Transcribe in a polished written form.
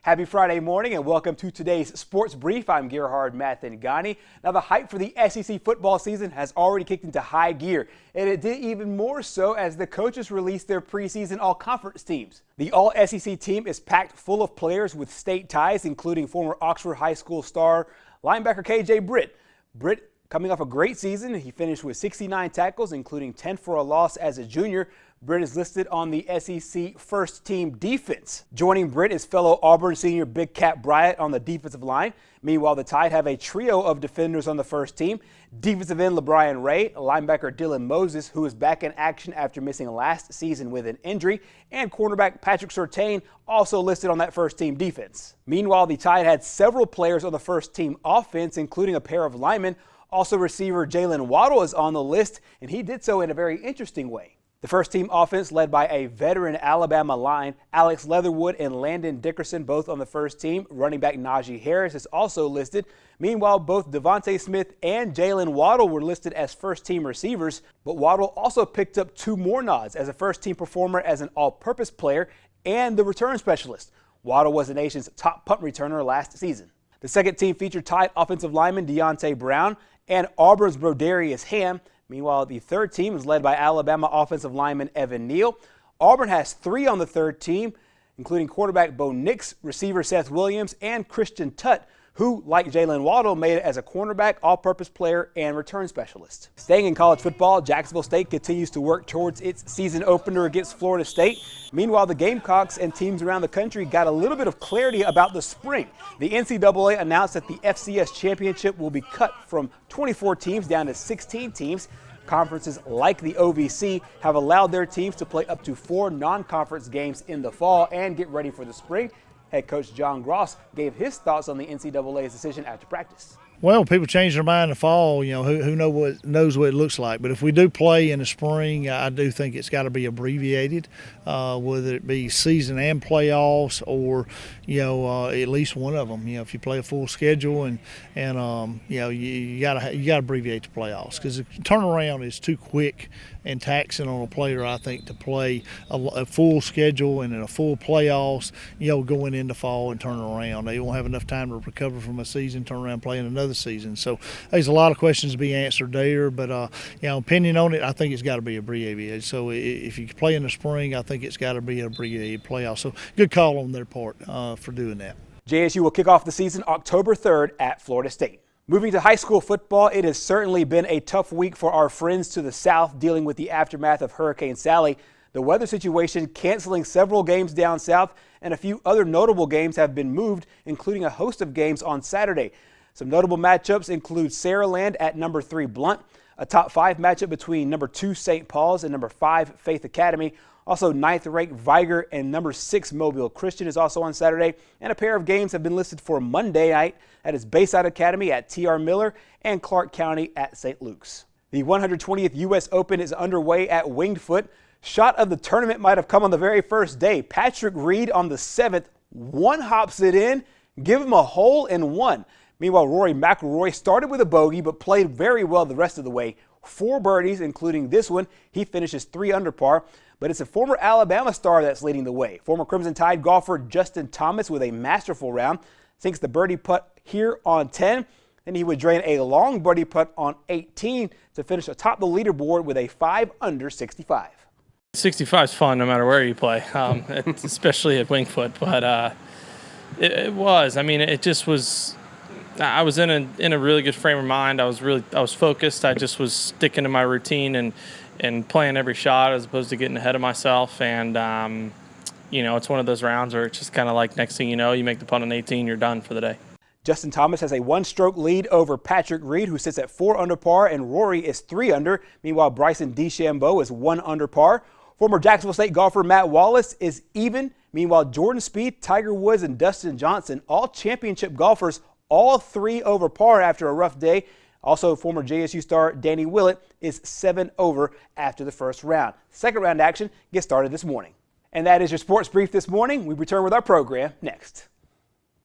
Happy Friday morning and welcome to today's Sports Brief. I'm Gerhard Mathangani. Now the hype for the SEC football season has already kicked into high gear, and it did even more so as the coaches released their preseason all-conference teams. The all-SEC team is packed full of players with state ties, including former Oxford High School star linebacker KJ Britt. Britt coming off a great season, he finished with 69 tackles, including 10 for a loss as a junior. Britt is listed on the SEC first team defense. Joining Britt is fellow Auburn senior Big Cat Bryant on the defensive line. Meanwhile, the Tide have a trio of defenders on the first team. Defensive end LeBrian Ray, linebacker Dylan Moses, who is back in action after missing last season with an injury, and cornerback Patrick Surtain, also listed on that first team defense. Meanwhile, the Tide had several players on the first team offense, including a pair of linemen. Also, receiver Jalen Waddle is on the list, and he did so in a very interesting way. The first team offense led by a veteran Alabama line, Alex Leatherwood and Landon Dickerson, both on the first team. Running back Najee Harris is also listed. Meanwhile, both Devontae Smith and Jalen Waddle were listed as first team receivers, but Waddle also picked up 2 more nods as a first team performer as an all-purpose player and the return specialist. Waddle was the nation's top punt returner last season. The second team featured Tide offensive lineman Deontay Brown and Auburn's Broderius Ham. Meanwhile, the third team is led by Alabama offensive lineman Evan Neal. Auburn has 3 on the third team, including quarterback Bo Nix, receiver Seth Williams, and Christian Tutt, who, like Jalen Waddle, made it as a cornerback, all-purpose player, and return specialist. Staying in college football, Jacksonville State continues to work towards its season opener against Florida State. Meanwhile, the Gamecocks and teams around the country got a little bit of clarity about the spring. The NCAA announced that the FCS championship will be cut from 24 teams down to 16 teams. Conferences like the OVC have allowed their teams to play up to 4 non-conference games in the fall and get ready for the spring. Head coach John Gross gave his thoughts on the NCAA's decision after practice. Well, people change their mind in the fall. Who knows what it looks like. But if we do play in the spring, I do think it's got to be abbreviated, whether it be season and playoffs, or at least one of them. If you play a full schedule, and you got to abbreviate the playoffs, because the turnaround is too quick and taxing on a player, I think, to play a full schedule and in a full playoffs. Going into fall and turn around, they won't have enough time to recover from a season, turn around playing another season. So there's a lot of questions to be answered there, but opinion on it, I think it's got to be abbreviated. So if you play in the spring, I think it's got to be an abbreviated playoff. So good call on their part for doing that. JSU will kick off the season October 3rd at Florida State. Moving to high school football, it has certainly been a tough week for our friends to the south dealing with the aftermath of Hurricane Sally. The weather situation canceling several games down south, and a few other notable games have been moved, including a host of games on Saturday. Some notable matchups include Saraland at number 3 Blunt, a top 5 matchup between number 2 St. Paul's and number 5 Faith Academy. Also 9th-ranked Viger and number 6 Mobile Christian is also on Saturday. And a pair of games have been listed for Monday night. That is Bayside Academy at T.R. Miller and Clark County at St. Luke's. The 120th U.S. Open is underway at Winged Foot. Shot of the tournament might have come on the very first day. Patrick Reed on the 7th one-hops it in, give him a hole in one. Meanwhile, Rory McIlroy started with a bogey but played very well the rest of the way. 4 birdies, including this one. He finishes 3 under par, but it's a former Alabama star that's leading the way. Former Crimson Tide golfer Justin Thomas with a masterful round sinks the birdie putt here on 10. Then he would drain a long birdie putt on 18 to finish atop the leaderboard with a 5 under 65. 65 is fun no matter where you play, especially at Winged Foot. But it was. I mean, it just was. I was in a really good frame of mind. I was focused. I just was sticking to my routine and playing every shot as opposed to getting ahead of myself. And it's one of those rounds where it's just kind of like next thing you know, you make the putt on 18, you're done for the day. Justin Thomas has a 1-stroke lead over Patrick Reed, who sits at 4 under par, and Rory is 3 under. Meanwhile, Bryson DeChambeau is 1 under par. Former Jacksonville State golfer Matt Wallace is even. Meanwhile, Jordan Spieth, Tiger Woods, and Dustin Johnson, all championship golfers, all 3 over par after a rough day. Also, former JSU star Danny Willett is 7 over after the first round. Second round action gets started this morning. And that is your sports brief this morning. We return with our program next.